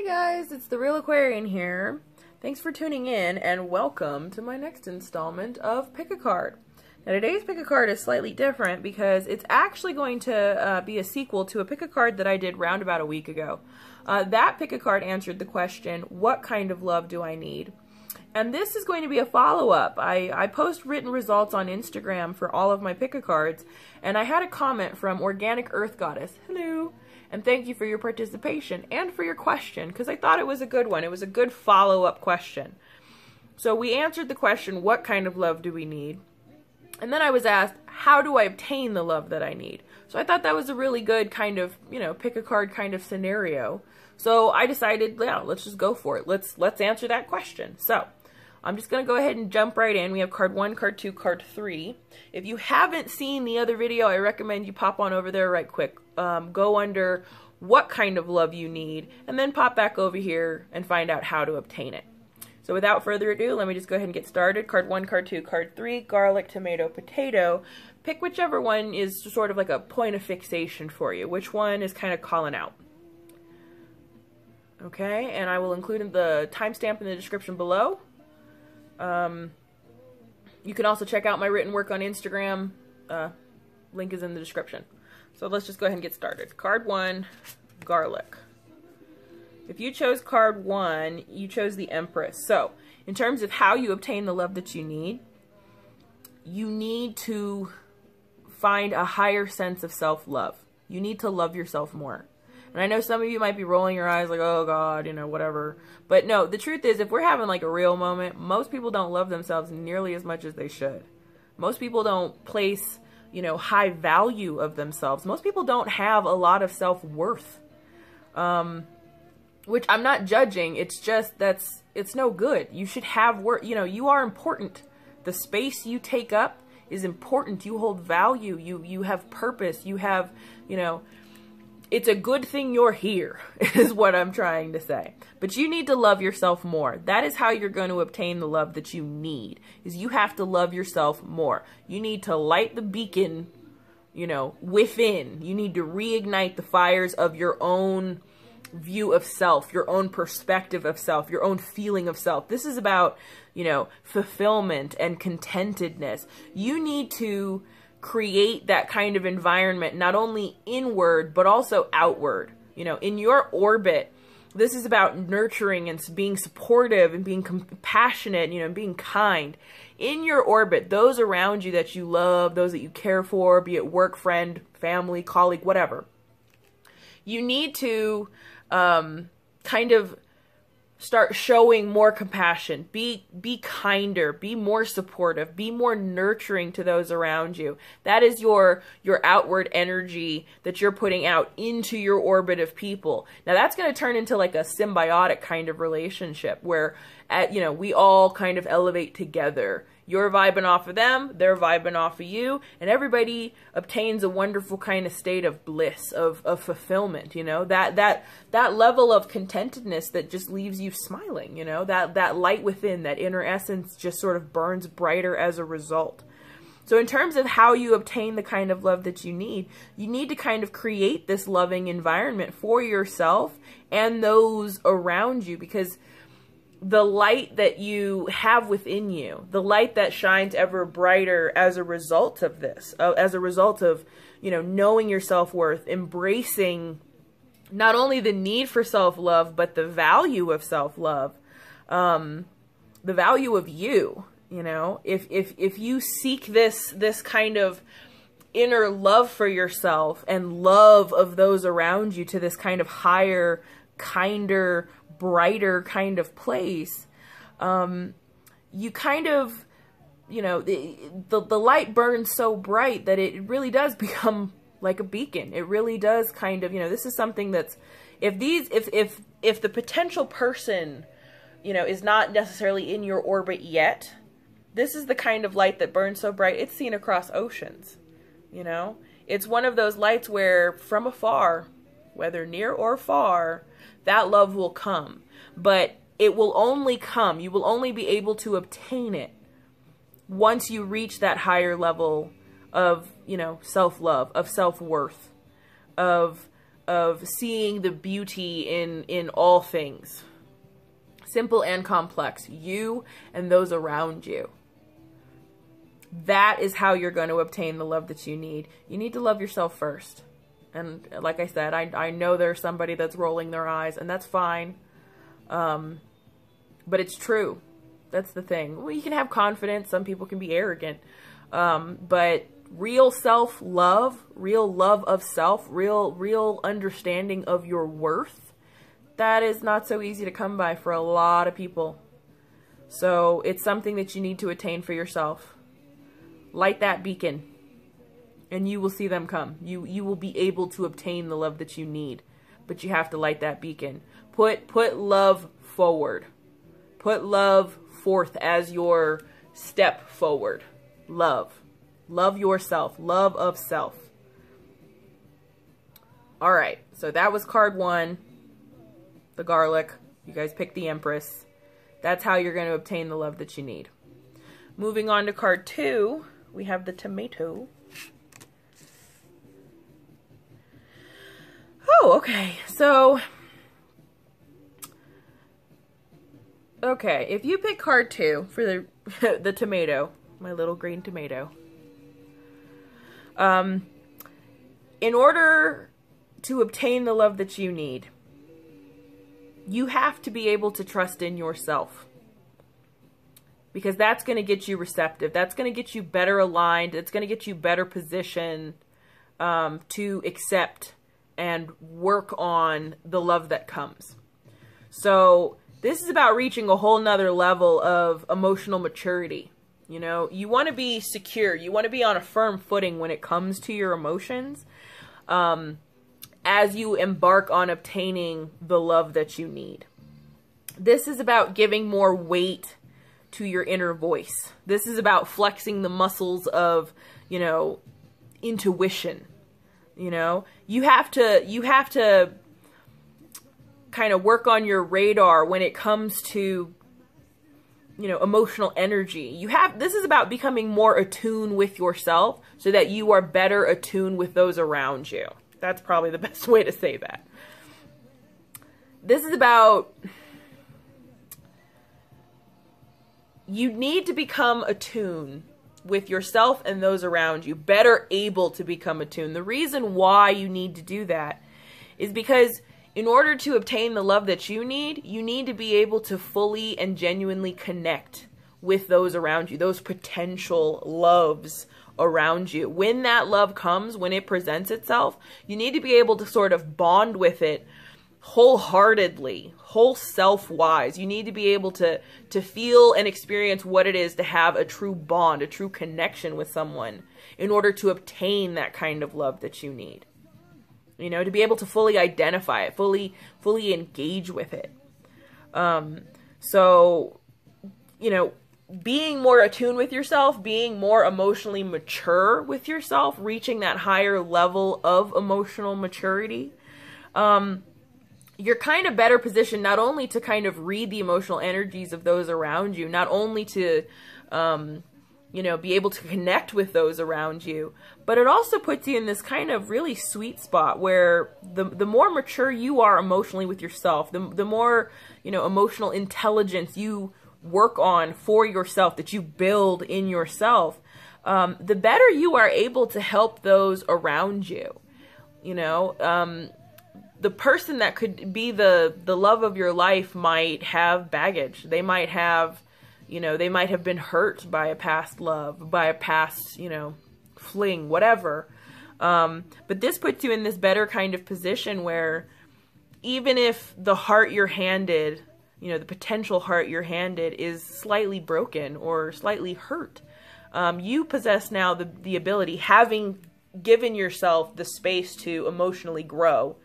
Hey guys, it's the Real Aquarian here. Thanks for tuning in and welcome to my next installment of Pick a Card. Now today's Pick a Card is slightly different because it's actually going to be a sequel to a Pick a Card that I did round about a week ago. That Pick a Card answered the question, what kind of love do I need? And this is going to be a follow-up. I post written results on Instagram for all of my Pick a Cards, and I had a comment from Organic Earth Goddess. Hello! And thank you for your participation and for your question, because I thought it was a good one. It was a good follow-up question. So we answered the question, what kind of love do we need? And then I was asked, how do I obtain the love that I need? So I thought that was a really good kind of, pick a card kind of scenario. So I decided, yeah, let's just go for it. Let's answer that question. So I'm just going to go ahead and jump right in. We have card 1, card 2, card 3. If you haven't seen the other video, I recommend you pop on over there right quick. Go under what kind of love you need, and then pop back over here and find out how to obtain it. So without further ado, let me just go ahead and get started. Card 1, card 2, card 3, garlic, tomato, potato. Pick whichever one is sort of like a point of fixation for you. Which one is kind of calling out. Okay, and I will include the timestamp in the description below. You can also check out my written work on Instagram. Link is in the description. So let's just go ahead and get started. Card 1, garlic. If you chose card 1, you chose the Empress. So in terms of how you obtain the love that you need to find a higher sense of self-love. You need to love yourself more. And I know some of you might be rolling your eyes like, oh God, whatever. But no, the truth is, if we're having like a real moment, most people don't love themselves nearly as much as they should. Most people don't place, high value of themselves. Most people don't have a lot of self-worth. Which I'm not judging. It's just, it's no good. You should have worth. You are important. The space you take up is important. You hold value. You have purpose. You have, it's a good thing you're here, is what I'm trying to say. But you need to love yourself more. That is how you're going to obtain the love that you need, is you have to love yourself more. You need to light the beacon, within. You need to reignite the fires of your own view of self, your own perspective of self, your own feeling of self. This is about, fulfillment and contentedness. You need to create that kind of environment, not only inward, but also outward. In your orbit, this is about nurturing and being supportive and being compassionate, and being kind. In your orbit, those around you that you love, those that you care for, be it work, friend, family, colleague, whatever, you need to kind of start showing more compassion, be kinder, be more supportive, be more nurturing to those around you. That is your outward energy that you're putting out into your orbit of people. Now that's going to turn into like a symbiotic kind of relationship where, we all kind of elevate together. You're vibing off of them, they're vibing off of you, and everybody obtains a wonderful kind of state of bliss, of fulfillment, that level of contentedness that just leaves you smiling, that light within, that inner essence just sort of burns brighter as a result. So in terms of how you obtain the kind of love that you need to kind of create this loving environment for yourself and those around you, because the light that you have within you, the light that shines ever brighter as a result of this, as a result of, knowing your self-worth, embracing not only the need for self-love, but the value of self-love, the value of you, if you seek this kind of inner love for yourself and love of those around you to this kind of higher, kinder, brighter kind of place, you kind of, the light burns so bright that it really does become like a beacon. It really does kind of, this is something that's, if the potential person, is not necessarily in your orbit yet, this is the kind of light that burns so bright, it's seen across oceans, It's one of those lights where from afar, whether near or far, that love will come. But it will only come, you will only be able to obtain it once you reach that higher level of, self-love, of self-worth, of of seeing the beauty in all things, simple and complex, you and those around you. That is how you're going to obtain the love that you need. You need to love yourself first. And like I said, I know there's somebody that's rolling their eyes, and that's fine. But it's true. That's the thing. Well, you can have confidence. Some people can be arrogant. But real self-love, real love of self, real understanding of your worth, that is not so easy to come by for a lot of people. So it's something that you need to attain for yourself. Light that beacon, and you will see them come. You will be able to obtain the love that you need, but you have to light that beacon. Put love forward. Put love forth as your step forward. Love. Love yourself. Love of self. All right. So that was card 1. The garlic. You guys picked the Empress. That's how you're going to obtain the love that you need. Moving on to card 2, we have the tomato. Oh, okay. So, okay, if you pick card 2 for the tomato, my little green tomato, in order to obtain the love that you need, you have to be able to trust in yourself. Because that's going to get you receptive. That's going to get you better aligned. It's going to get you better positioned to accept and work on the love that comes. So this is about reaching a whole nother level of emotional maturity. You know, you want to be secure. You want to be on a firm footing when it comes to your emotions as you embark on obtaining the love that you need. This is about giving more weight to your inner voice. This is about flexing the muscles of, you know, intuition. You know, you have to kind of work on your radar when it comes to, you know, emotional energy. This is about becoming more attuned with yourself so that you are better attuned with those around you. That's probably the best way to say that. This is about, you need to become attuned with yourself and those around you, better able to become attuned. The reason why you need to do that is because in order to obtain the love that you need to be able to fully and genuinely connect with those around you, those potential loves around you. When that love comes, when it presents itself, you need to be able to sort of bond with it wholeheartedly, whole self-wise. You need to be able to feel and experience what it is to have a true bond, a true connection with someone in order to obtain that kind of love that you need. You know, to be able to fully identify it, fully engage with it. So, you know, being more attuned with yourself, being more emotionally mature with yourself, reaching that higher level of emotional maturity, you're kind of better positioned not only to kind of read the emotional energies of those around you, not only to, you know, be able to connect with those around you, but it also puts you in this kind of really sweet spot where the more mature you are emotionally with yourself, the more, you know, emotional intelligence you work on for yourself, that you build in yourself, the better you are able to help those around you. You know, the person that could be the love of your life might have baggage. They might have, you know, they might have been hurt by a past love, by a past, you know, fling, whatever. But this puts you in this better kind of position where even if the heart you're handed, you know, the potential heart you're handed is slightly broken or slightly hurt, you possess now the ability, having given yourself the space to emotionally grow,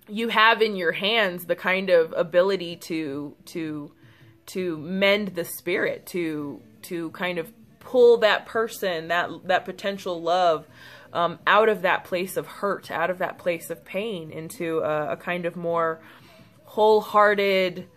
you have in your hands the kind of ability to mend the spirit, to kind of pull that person, that potential love, out of that place of hurt, out of that place of pain, into a kind of more wholehearted,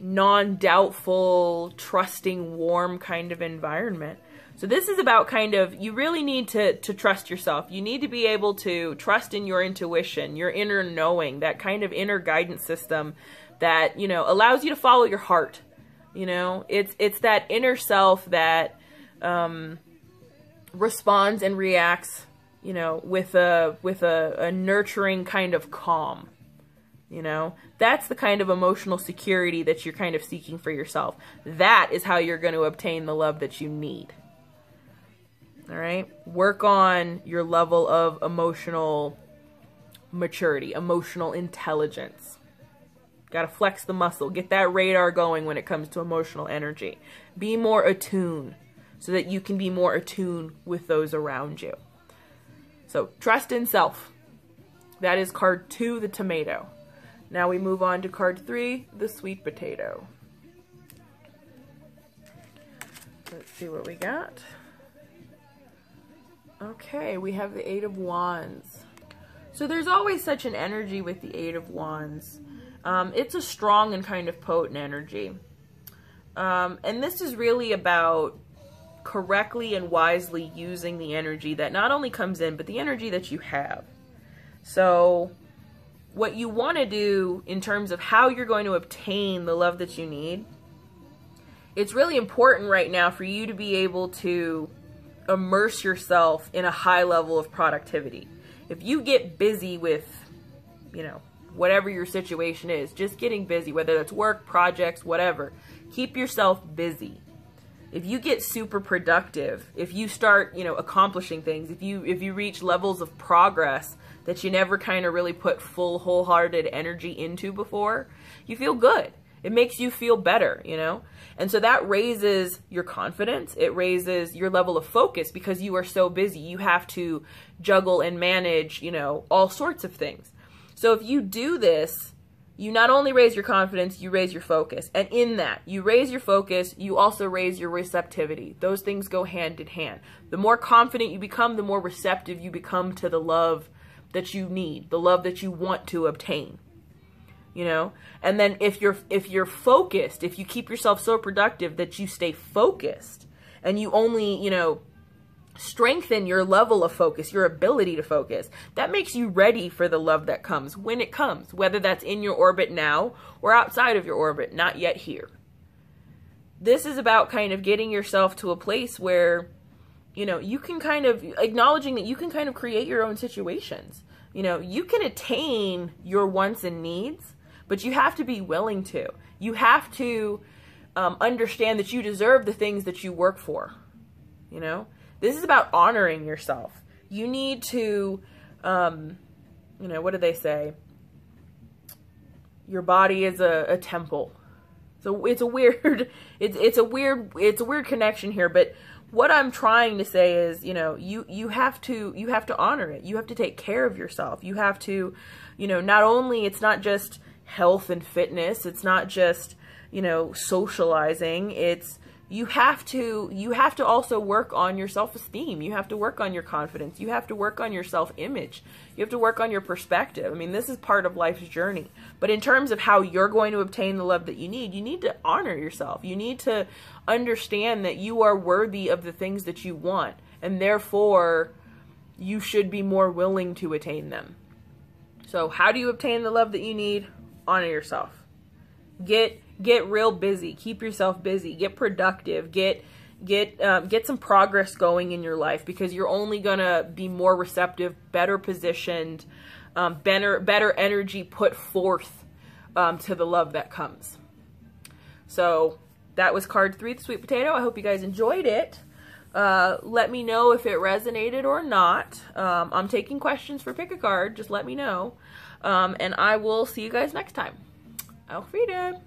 non-doubtful, trusting, warm kind of environment. So this is about kind of, you really need to trust yourself. You need to be able to trust in your intuition, your inner knowing, that kind of inner guidance system that, you know, allows you to follow your heart. You know, it's that inner self that responds and reacts, you know, with a nurturing kind of calm. You know, that's the kind of emotional security that you're kind of seeking for yourself. That is how you're going to obtain the love that you need. All right. Work on your level of emotional maturity, emotional intelligence. Got to flex the muscle. Get that radar going when it comes to emotional energy. Be more attuned so that you can be more attuned with those around you. So trust in self. That is card 2, the tomato. Now we move on to card 3, the sweet potato. Let's see what we got. Okay, we have the 8 of Wands. So there's always such an energy with the 8 of Wands. It's a strong and kind of potent energy. And this is really about correctly and wisely using the energy that not only comes in, but the energy that you have. So what you want to do in terms of how you're going to obtain the love that you need, it's really important right now for you to be able to immerse yourself in a high level of productivity. If you get busy with, you know, whatever your situation is, just getting busy, whether that's work, projects, whatever, keep yourself busy. If you get super productive, if you start, you know, accomplishing things, if you reach levels of progress that you never kind of really put full wholehearted energy into before, you feel good. It makes you feel better, you know? And so that raises your confidence. It raises your level of focus because you are so busy. You have to juggle and manage, you know, all sorts of things. So if you do this, you not only raise your confidence, you raise your focus. And in that, you raise your focus, you also raise your receptivity. Those things go hand in hand. The more confident you become, the more receptive you become to the love that you need, the love that you want to obtain. You know, and then if you're focused, if you keep yourself so productive that you stay focused and you only, you know, strengthen your level of focus, your ability to focus, that makes you ready for the love that comes when it comes, whether that's in your orbit now or outside of your orbit, not yet here. This is about kind of getting yourself to a place where, you know, you can kind of acknowledging that you can kind of create your own situations. You know, you can attain your wants and needs, but you have to be willing to. You have to understand that you deserve the things that you work for. You know, this is about honoring yourself. You need to, you know, what do they say? Your body is a temple. So it's a weird, it's a weird connection here. But what I'm trying to say is, you know, you have to honor it. You have to take care of yourself. You have to, you know, not only, it's not just health and fitness. It's not just, you know, socializing. It's, you have to also work on your self-esteem. You have to work on your confidence. You have to work on your self-image. You have to work on your perspective. I mean, this is part of life's journey. But in terms of how you're going to obtain the love that you need to honor yourself. You need to understand that you are worthy of the things that you want. And therefore, you should be more willing to attain them. So how do you obtain the love that you need? Honor yourself. Get real busy. Keep yourself busy. Get productive. Get some progress going in your life, because you're only gonna be more receptive, better positioned, better energy put forth to the love that comes. So that was card 3, the sweet potato. I hope you guys enjoyed it. Let me know if it resonated or not. I'm taking questions for pick a card. Just let me know. And I will see you guys next time. Auf Wiedersehen.